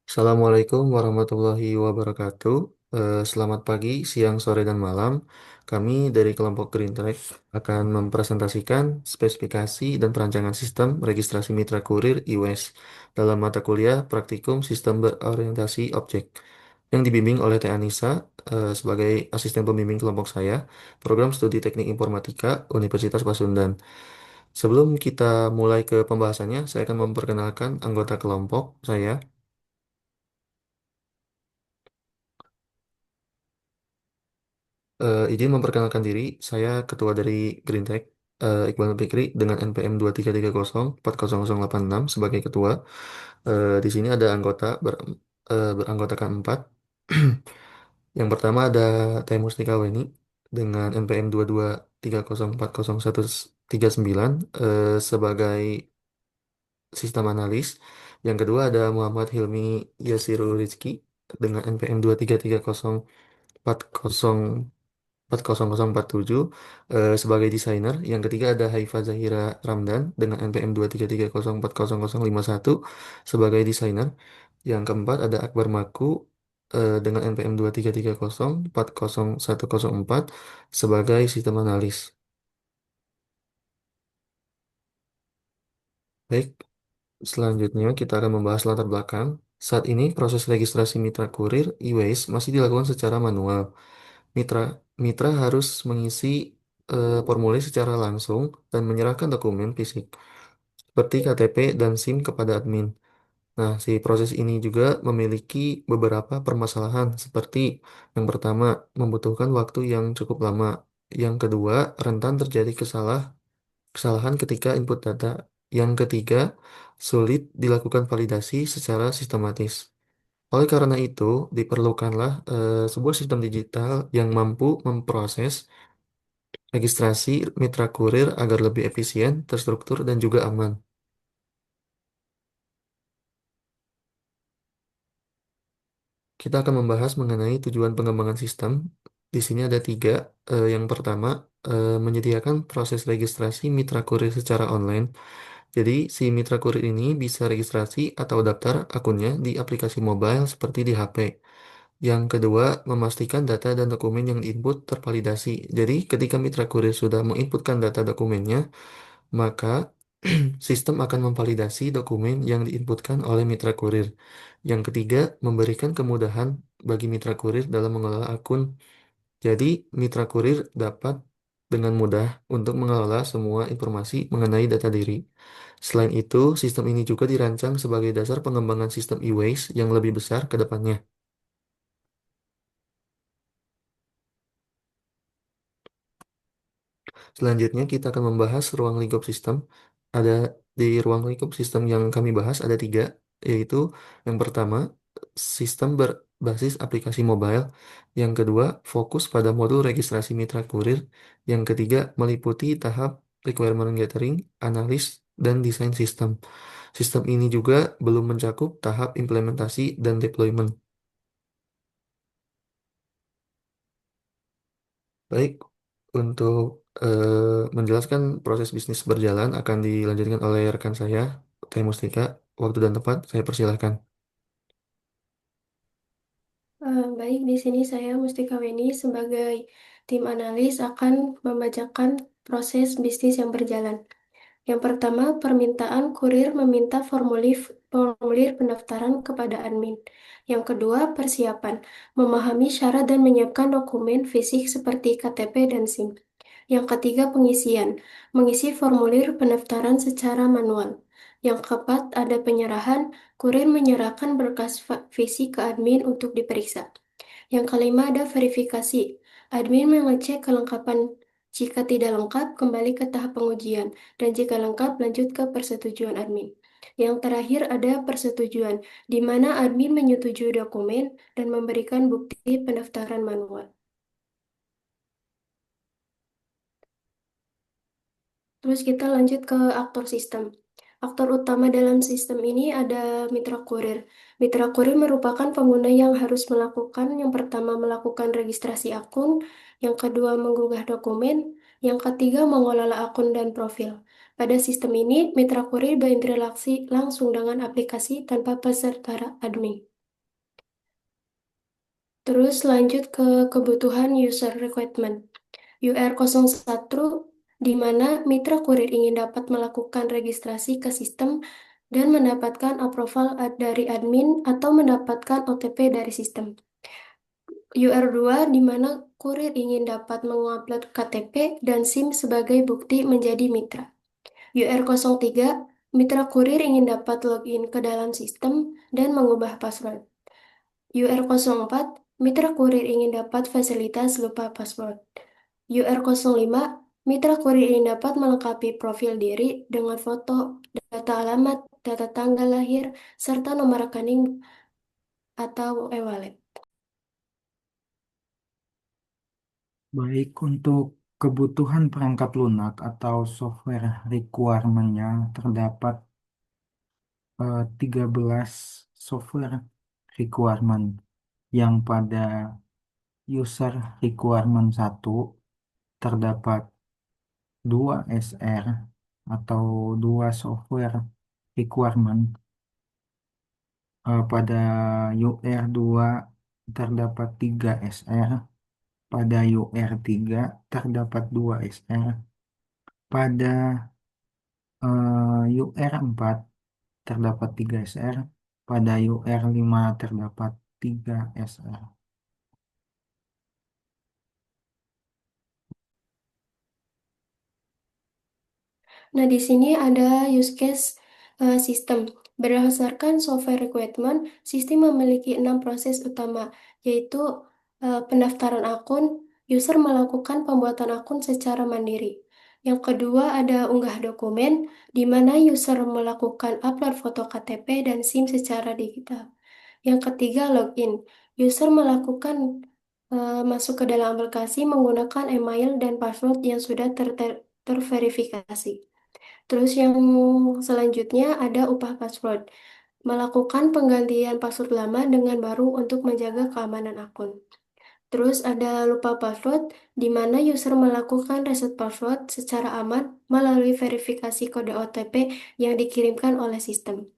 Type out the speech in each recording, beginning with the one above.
Assalamualaikum warahmatullahi wabarakatuh. Selamat pagi, siang, sore, dan malam. Kami dari kelompok Green Track akan mempresentasikan spesifikasi dan perancangan sistem registrasi mitra kurir IWS dalam mata kuliah praktikum sistem berorientasi objek yang dibimbing oleh Teh Anissa sebagai asisten pembimbing kelompok saya, program studi teknik informatika Universitas Pasundan. Sebelum kita mulai ke pembahasannya, saya akan memperkenalkan anggota kelompok saya. Izin memperkenalkan diri, saya ketua dari Green Tech, Iqbal Fikri dengan NPM 2330400886 sebagai ketua. Di sini ada beranggotakan 4. Yang pertama ada Teh Mustika Weni dengan NPM 2230404139 sebagai sistem analis. Yang kedua ada Muhammad Hilmi Yasiru Rizki dengan NPM 40047 sebagai desainer. Yang ketiga ada Haifa Zahira Ramdan dengan NPM 233040051 sebagai desainer. Yang keempat ada Akbar Maku dengan NPM 233040104 sebagai sistem analis. Baik, selanjutnya kita akan membahas latar belakang. Saat ini proses registrasi mitra kurir e-waste masih dilakukan secara manual. Mitra Mitra harus mengisi formulir secara langsung dan menyerahkan dokumen fisik seperti KTP dan SIM kepada admin. Nah, si proses ini juga memiliki beberapa permasalahan seperti yang pertama, membutuhkan waktu yang cukup lama. Yang kedua, rentan terjadi kesalahan ketika input data. Yang ketiga, sulit dilakukan validasi secara sistematis. Oleh karena itu, diperlukanlah sebuah sistem digital yang mampu memproses registrasi mitra kurir agar lebih efisien, terstruktur, dan juga aman. Kita akan membahas mengenai tujuan pengembangan sistem. Di sini ada tiga. Yang pertama, menyediakan proses registrasi mitra kurir secara online. Jadi, si mitra kurir ini bisa registrasi atau daftar akunnya di aplikasi mobile seperti di HP. Yang kedua, memastikan data dan dokumen yang diinput tervalidasi. Jadi, ketika mitra kurir sudah menginputkan data dokumennya, maka sistem akan memvalidasi dokumen yang diinputkan oleh mitra kurir. Yang ketiga, memberikan kemudahan bagi mitra kurir dalam mengelola akun. Jadi, mitra kurir dapat dengan mudah untuk mengelola semua informasi mengenai data diri. Selain itu, sistem ini juga dirancang sebagai dasar pengembangan sistem e-waste yang lebih besar ke depannya. Selanjutnya kita akan membahas ruang lingkup sistem. Ada di ruang lingkup sistem yang kami bahas ada tiga, yaitu yang pertama sistem berbasis aplikasi mobile, yang kedua fokus pada modul registrasi mitra kurir, yang ketiga meliputi tahap requirement gathering, analis, dan desain sistem. Sistem ini juga belum mencakup tahap implementasi dan deployment. Baik, untuk menjelaskan proses bisnis berjalan akan dilanjutkan oleh rekan saya, Teh Mustika. Waktu dan tempat, saya persilahkan. Baik, di sini saya Mustika Weni sebagai tim analis akan membacakan proses bisnis yang berjalan. Yang pertama, permintaan kurir meminta formulir pendaftaran kepada admin. Yang kedua, persiapan, memahami syarat dan menyiapkan dokumen fisik seperti KTP dan SIM. Yang ketiga, pengisian, mengisi formulir pendaftaran secara manual. Yang keempat, ada penyerahan, kurir menyerahkan berkas fisik ke admin untuk diperiksa. Yang kelima ada verifikasi. Admin mengecek kelengkapan. Jika tidak lengkap, kembali ke tahap pengujian. Dan jika lengkap, lanjut ke persetujuan admin. Yang terakhir ada persetujuan, di mana admin menyetujui dokumen dan memberikan bukti pendaftaran manual. Terus kita lanjut ke aktor sistem. Aktor utama dalam sistem ini ada mitra kurir. Mitra kurir merupakan pengguna yang harus melakukan yang pertama melakukan registrasi akun, yang kedua mengunggah dokumen, yang ketiga mengelola akun dan profil. Pada sistem ini, mitra kurir berinteraksi langsung dengan aplikasi tanpa peserta admin. Terus lanjut ke kebutuhan user requirement. UR01 di mana mitra kurir ingin dapat melakukan registrasi ke sistem dan mendapatkan approval dari admin atau mendapatkan OTP dari sistem. UR2 di mana kurir ingin dapat mengupload KTP dan SIM sebagai bukti menjadi mitra. UR03 mitra kurir ingin dapat login ke dalam sistem dan mengubah password. UR04 mitra kurir ingin dapat fasilitas lupa password. UR05 mitra kurir ingin dapat melengkapi profil diri dengan foto, data alamat, data tanggal lahir, serta nomor rekening atau e-wallet. Baik, untuk kebutuhan perangkat lunak atau software requirement-nya terdapat 13 software requirement yang pada user requirement satu terdapat 2 SR atau 2 software requirement. Pada UR2 terdapat 3 SR, pada UR3 terdapat 2 SR, pada UR4 terdapat 3 SR, pada UR5 terdapat 3 SR. Nah, di sini ada use case sistem. Berdasarkan software requirement, sistem memiliki 6 proses utama, yaitu pendaftaran akun, user melakukan pembuatan akun secara mandiri. Yang kedua ada unggah dokumen, di mana user melakukan upload foto KTP dan SIM secara digital. Yang ketiga login, user melakukan masuk ke dalam aplikasi menggunakan email dan password yang sudah terverifikasi. Terus yang selanjutnya ada upah password. Melakukan penggantian password lama dengan baru untuk menjaga keamanan akun. Terus ada lupa password, di mana user melakukan reset password secara aman melalui verifikasi kode OTP yang dikirimkan oleh sistem.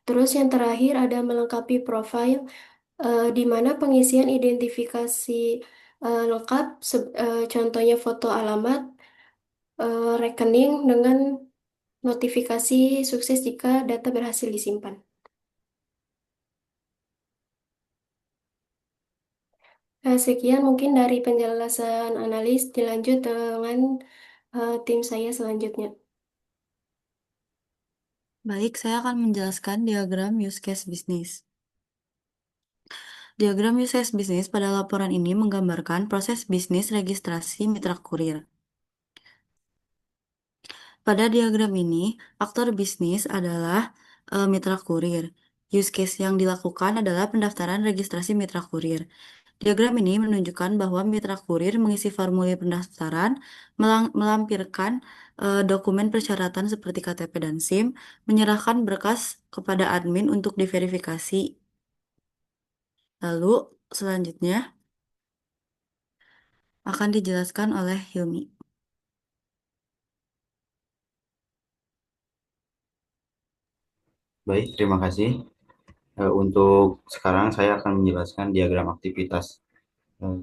Terus yang terakhir ada melengkapi profile, di mana pengisian identifikasi lengkap, contohnya foto alamat, rekening dengan notifikasi sukses jika data berhasil disimpan. Sekian mungkin dari penjelasan analis, dilanjut dengan tim saya selanjutnya. Baik, saya akan menjelaskan diagram use case bisnis. Diagram use case bisnis pada laporan ini menggambarkan proses bisnis registrasi mitra kurir. Pada diagram ini, aktor bisnis adalah mitra kurir. Use case yang dilakukan adalah pendaftaran registrasi mitra kurir. Diagram ini menunjukkan bahwa mitra kurir mengisi formulir pendaftaran, melampirkan dokumen persyaratan seperti KTP dan SIM, menyerahkan berkas kepada admin untuk diverifikasi. Lalu, selanjutnya akan dijelaskan oleh Hilmi. Baik, terima kasih. Untuk sekarang saya akan menjelaskan diagram aktivitas.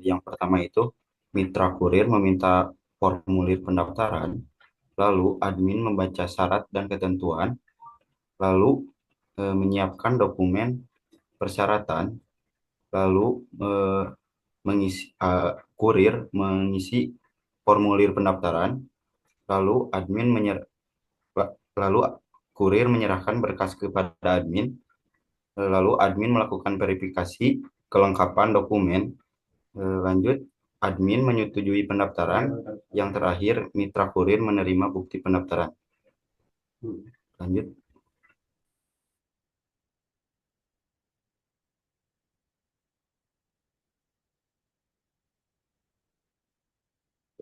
Yang pertama itu, mitra kurir meminta formulir pendaftaran, lalu admin membaca syarat dan ketentuan, lalu menyiapkan dokumen persyaratan, lalu kurir mengisi formulir pendaftaran, lalu lalu kurir menyerahkan berkas kepada admin, lalu admin melakukan verifikasi kelengkapan dokumen. Lanjut, admin menyetujui pendaftaran. Yang terakhir, mitra kurir menerima bukti pendaftaran. Lanjut.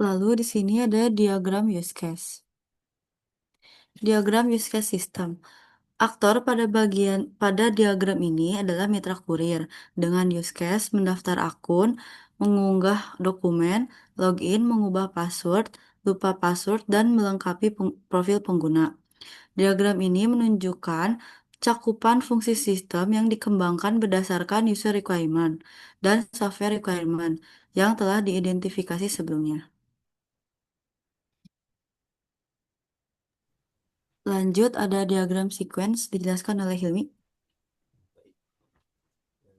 Lalu di sini ada diagram use case. Diagram use case system. Aktor pada diagram ini adalah mitra kurir dengan use case mendaftar akun, mengunggah dokumen, login, mengubah password, lupa password, dan melengkapi profil pengguna. Diagram ini menunjukkan cakupan fungsi sistem yang dikembangkan berdasarkan user requirement dan software requirement yang telah diidentifikasi sebelumnya. Lanjut, ada diagram sequence dijelaskan oleh Hilmi.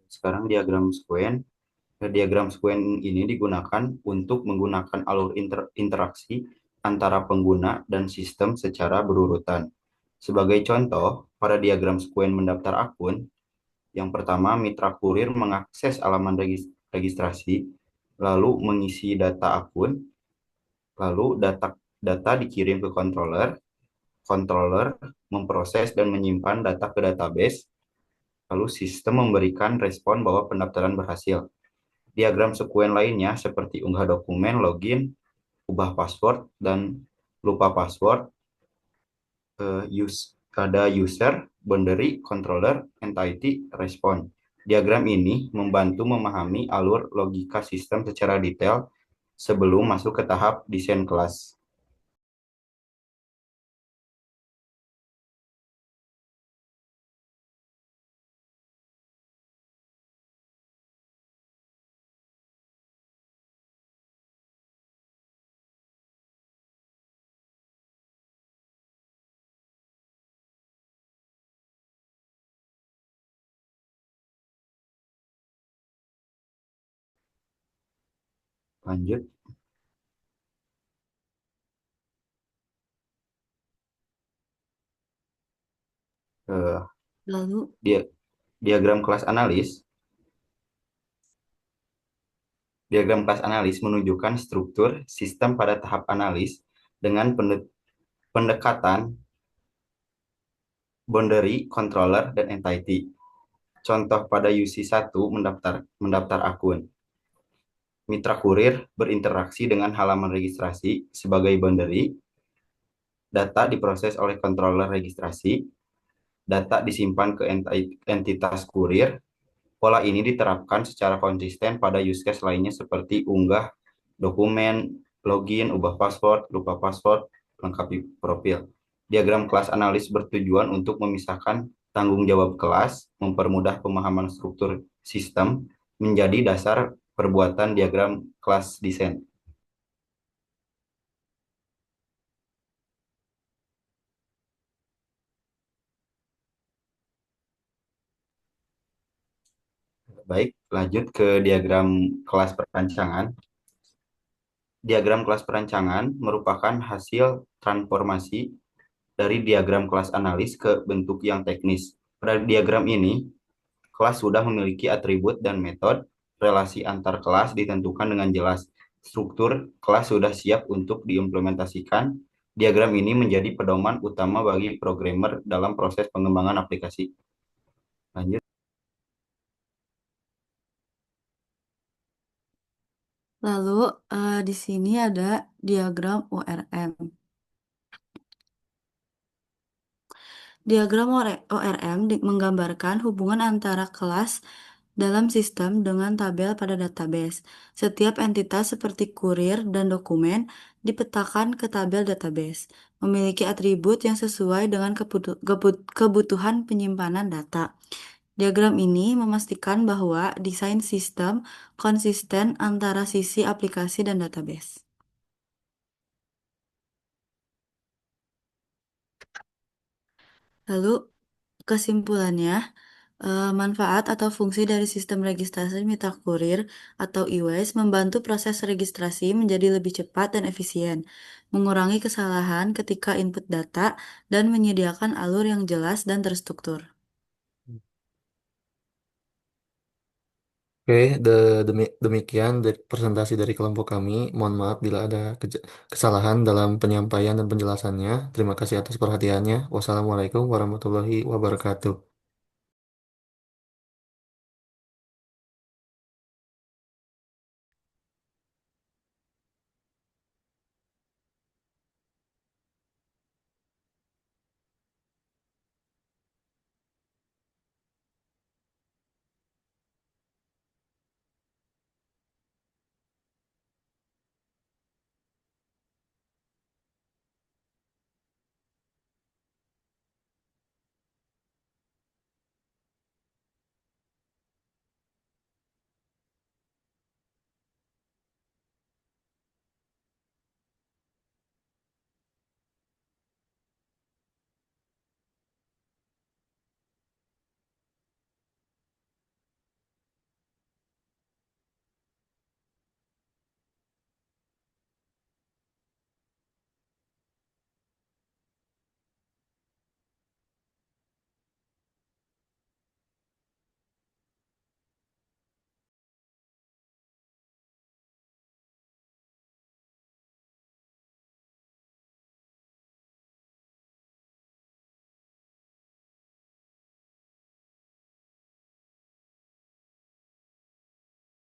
Sekarang diagram sequen ini digunakan untuk menggunakan alur interaksi antara pengguna dan sistem secara berurutan. Sebagai contoh, pada diagram sequen mendaftar akun, yang pertama mitra kurir mengakses halaman registrasi, lalu mengisi data akun, lalu data dikirim ke controller memproses dan menyimpan data ke database, lalu sistem memberikan respon bahwa pendaftaran berhasil. Diagram sekuen lainnya seperti unggah dokumen, login, ubah password, dan lupa password, ada user, boundary, controller, entity, respon. Diagram ini membantu memahami alur logika sistem secara detail sebelum masuk ke tahap desain kelas. Lanjut. Lalu, Diagram kelas analis. Diagram kelas analis menunjukkan struktur sistem pada tahap analis dengan pendekatan boundary, controller, dan entity. Contoh pada UC1 mendaftar akun. Mitra kurir berinteraksi dengan halaman registrasi sebagai boundary, data diproses oleh controller registrasi, data disimpan ke entitas kurir. Pola ini diterapkan secara konsisten pada use case lainnya seperti unggah dokumen, login, ubah password, lupa password, lengkapi profil. Diagram kelas analis bertujuan untuk memisahkan tanggung jawab kelas, mempermudah pemahaman struktur sistem, menjadi dasar perbuatan diagram kelas desain. Baik, lanjut ke diagram kelas perancangan. Diagram kelas perancangan merupakan hasil transformasi dari diagram kelas analis ke bentuk yang teknis. Pada diagram ini, kelas sudah memiliki atribut dan metode, relasi antar kelas ditentukan dengan jelas. Struktur kelas sudah siap untuk diimplementasikan. Diagram ini menjadi pedoman utama bagi programmer dalam proses pengembangan aplikasi. Lanjut. lalu di sini ada diagram ORM. Diagram ORM menggambarkan hubungan antara kelas dalam sistem dengan tabel pada database. Setiap entitas seperti kurir dan dokumen dipetakan ke tabel database, memiliki atribut yang sesuai dengan kebutuhan penyimpanan data. Diagram ini memastikan bahwa desain sistem konsisten antara sisi aplikasi dan database. Lalu, kesimpulannya, manfaat atau fungsi dari sistem registrasi mitra kurir atau e-waste membantu proses registrasi menjadi lebih cepat dan efisien, mengurangi kesalahan ketika input data, dan menyediakan alur yang jelas dan terstruktur. Oke, demikian dari presentasi dari kelompok kami. Mohon maaf bila ada kesalahan dalam penyampaian dan penjelasannya. Terima kasih atas perhatiannya. Wassalamualaikum warahmatullahi wabarakatuh.